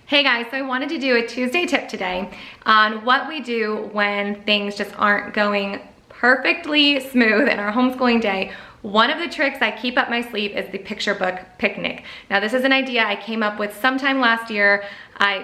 Hey guys, so I wanted to do a Tuesday tip today on what we do when things just aren't going perfectly smooth in our homeschooling day. One of the tricks I keep up my sleeve is the picture book picnic. Now this is an idea I came up with sometime last year.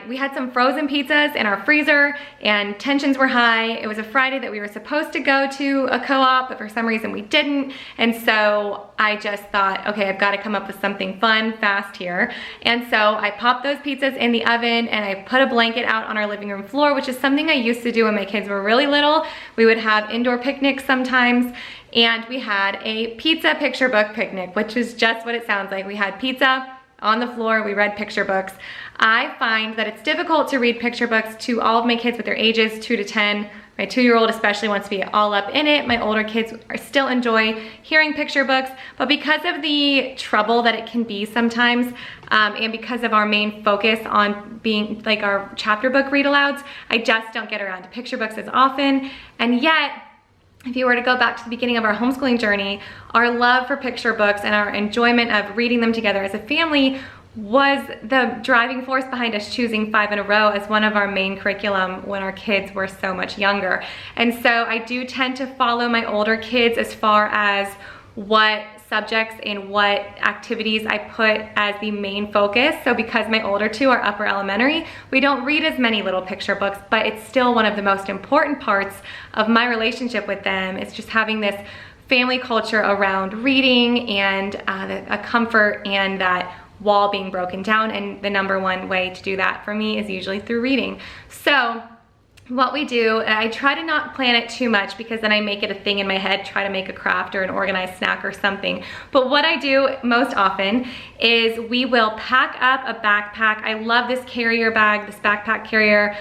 We had some frozen pizzas in our freezer and tensions were high. It was a Friday that we were supposed to go to a co-op, but for some reason we didn't. And so I just thought, okay, I've got to come up with something fun, fast here. And so I popped those pizzas in the oven and I put a blanket out on our living room floor, which is something I used to do when my kids were really little. We would have indoor picnics sometimes. And we had a pizza picture book picnic, which is just what it sounds like. We had pizza on the floor, we read picture books. I find that it's difficult to read picture books to all of my kids with their ages, 2 to 10. My 2-year-old especially wants to be all up in it. My older kids still enjoy hearing picture books, but because of the trouble that it can be sometimes, and because of our main focus on being like our chapter book read alouds, I just don't get around to picture books as often. And yet, if you were to go back to the beginning of our homeschooling journey, our love for picture books and our enjoyment of reading them together as a family was the driving force behind us choosing 5 in a Row as one of our main curriculum when our kids were so much younger. And so I do tend to follow my older kids as far as what subjects and what activities I put as the main focus. So because my older two are upper elementary, we don't read as many little picture books, but it's still one of the most important parts of my relationship with them. It's just having this family culture around reading and a comfort and that wall being broken down. And the number one way to do that for me is usually through reading. So what we do, I try to not plan it too much because then I make it a thing in my head, try to make a craft or an organized snack or something. But what I do most often is we will pack up a backpack. I love this carrier bag, this backpack carrier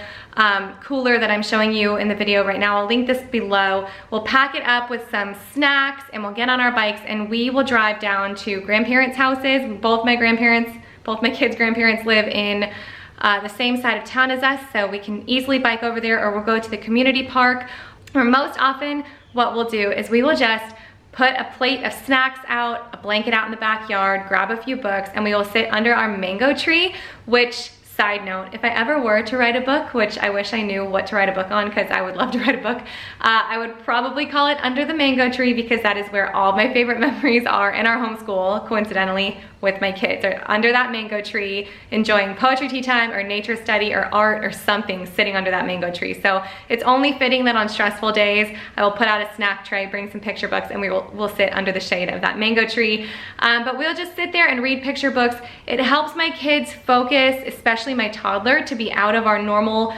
cooler that I'm showing you in the video right now. I'll link this below. We'll pack it up with some snacks and we'll get on our bikes and we will drive down to grandparents' houses. Both my kids' grandparents live in the same side of town as us, so we can easily bike over there, or we'll go to the community park. Or most often what we'll do is we will just put a plate of snacks out, a blanket out in the backyard, grab a few books, and we will sit under our mango tree, which, side note, if I ever were to write a book, which I wish I knew what to write a book on because I would love to write a book, I would probably call it Under the Mango Tree because that is where all my favorite memories are in our homeschool, coincidentally, with my kids. Or under that mango tree, enjoying poetry tea time or nature study or art or something, sitting under that mango tree. So it's only fitting that on stressful days, I will put out a snack tray, bring some picture books, and we'll sit under the shade of that mango tree. But we'll just sit there and read picture books. It helps my kids focus, especially my toddler, to be out of our normal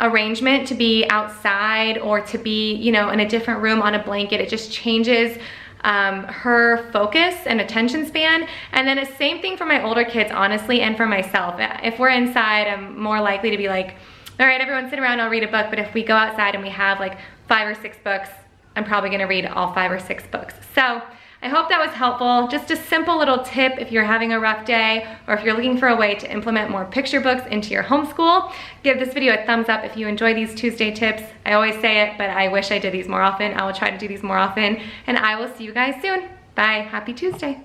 arrangement, to be outside or to be, you know, in a different room on a blanket. It just changes her focus and attention span. And then the same thing for my older kids, honestly, and for myself. If we're inside, I'm more likely to be like, all right, everyone sit around, I'll read a book. But if we go outside and we have like 5 or 6 books, I'm probably gonna read all 5 or 6 books. So I hope that was helpful. Just a simple little tip if you're having a rough day or if you're looking for a way to implement more picture books into your homeschool. Give this video a thumbs up if you enjoy these Tuesday tips. I always say it, but I wish I did these more often. I will try to do these more often, and I will see you guys soon. Bye, happy Tuesday.